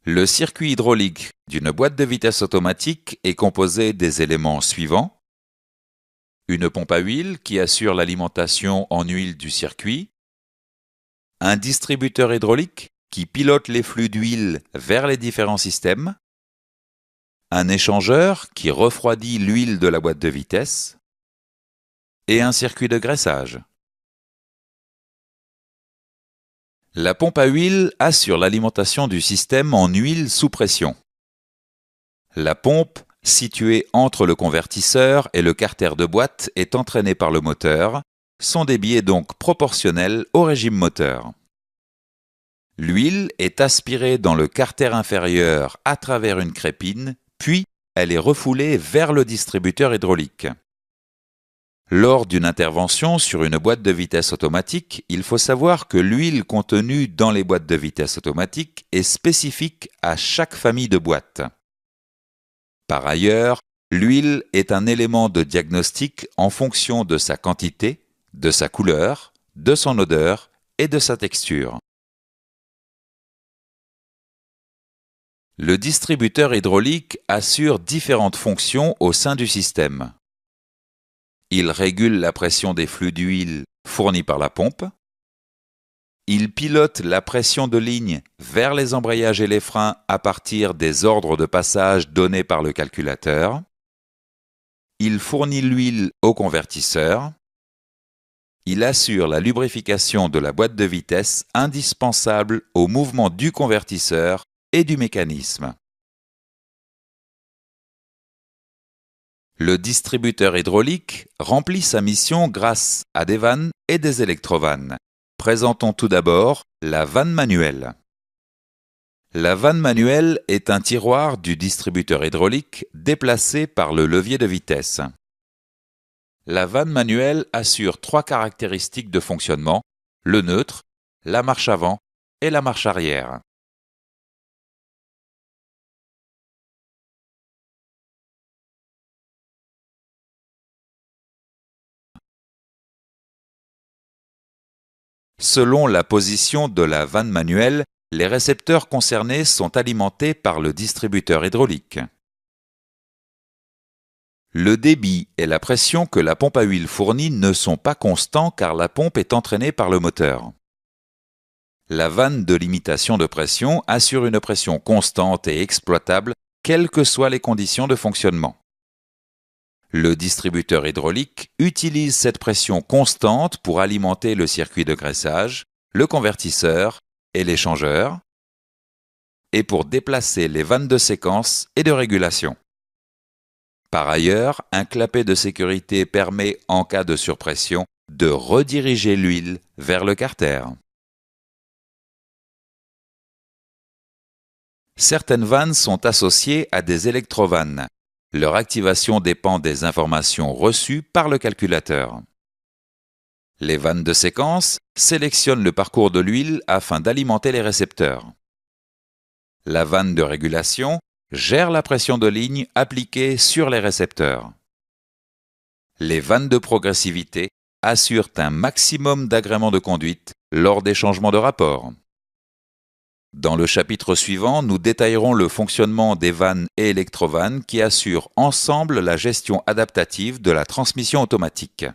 Le circuit hydraulique d'une boîte de vitesse automatique est composé des éléments suivants. Une pompe à huile qui assure l'alimentation en huile du circuit. Un distributeur hydraulique qui pilote les flux d'huile vers les différents systèmes. Un échangeur qui refroidit l'huile de la boîte de vitesse. Et un circuit de graissage. La pompe à huile assure l'alimentation du système en huile sous pression. La pompe, située entre le convertisseur et le carter de boîte, est entraînée par le moteur. Son débit est donc proportionnel au régime moteur. L'huile est aspirée dans le carter inférieur à travers une crépine, puis elle est refoulée vers le distributeur hydraulique. Lors d'une intervention sur une boîte de vitesse automatique, il faut savoir que l'huile contenue dans les boîtes de vitesse automatique est spécifique à chaque famille de boîtes. Par ailleurs, l'huile est un élément de diagnostic en fonction de sa quantité, de sa couleur, de son odeur et de sa texture. Le distributeur hydraulique assure différentes fonctions au sein du système. Il régule la pression des flux d'huile fournis par la pompe. Il pilote la pression de ligne vers les embrayages et les freins à partir des ordres de passage donnés par le calculateur. Il fournit l'huile au convertisseur. Il assure la lubrification de la boîte de vitesse indispensable au mouvement du convertisseur et du mécanisme. Le distributeur hydraulique remplit sa mission grâce à des vannes et des électrovannes. Présentons tout d'abord la vanne manuelle. La vanne manuelle est un tiroir du distributeur hydraulique déplacé par le levier de vitesse. La vanne manuelle assure 3 caractéristiques de fonctionnement, le neutre, la marche avant et la marche arrière. Selon la position de la vanne manuelle, les récepteurs concernés sont alimentés par le distributeur hydraulique. Le débit et la pression que la pompe à huile fournit ne sont pas constants car la pompe est entraînée par le moteur. La vanne de limitation de pression assure une pression constante et exploitable, quelles que soient les conditions de fonctionnement. Le distributeur hydraulique utilise cette pression constante pour alimenter le circuit de graissage, le convertisseur et l'échangeur, et pour déplacer les vannes de séquence et de régulation. Par ailleurs, un clapet de sécurité permet, en cas de surpression, de rediriger l'huile vers le carter. Certaines vannes sont associées à des électrovannes. Leur activation dépend des informations reçues par le calculateur. Les vannes de séquence sélectionnent le parcours de l'huile afin d'alimenter les récepteurs. La vanne de régulation gère la pression de ligne appliquée sur les récepteurs. Les vannes de progressivité assurent un maximum d'agrément de conduite lors des changements de rapport. Dans le chapitre suivant, nous détaillerons le fonctionnement des vannes et électrovannes qui assurent ensemble la gestion adaptative de la transmission automatique.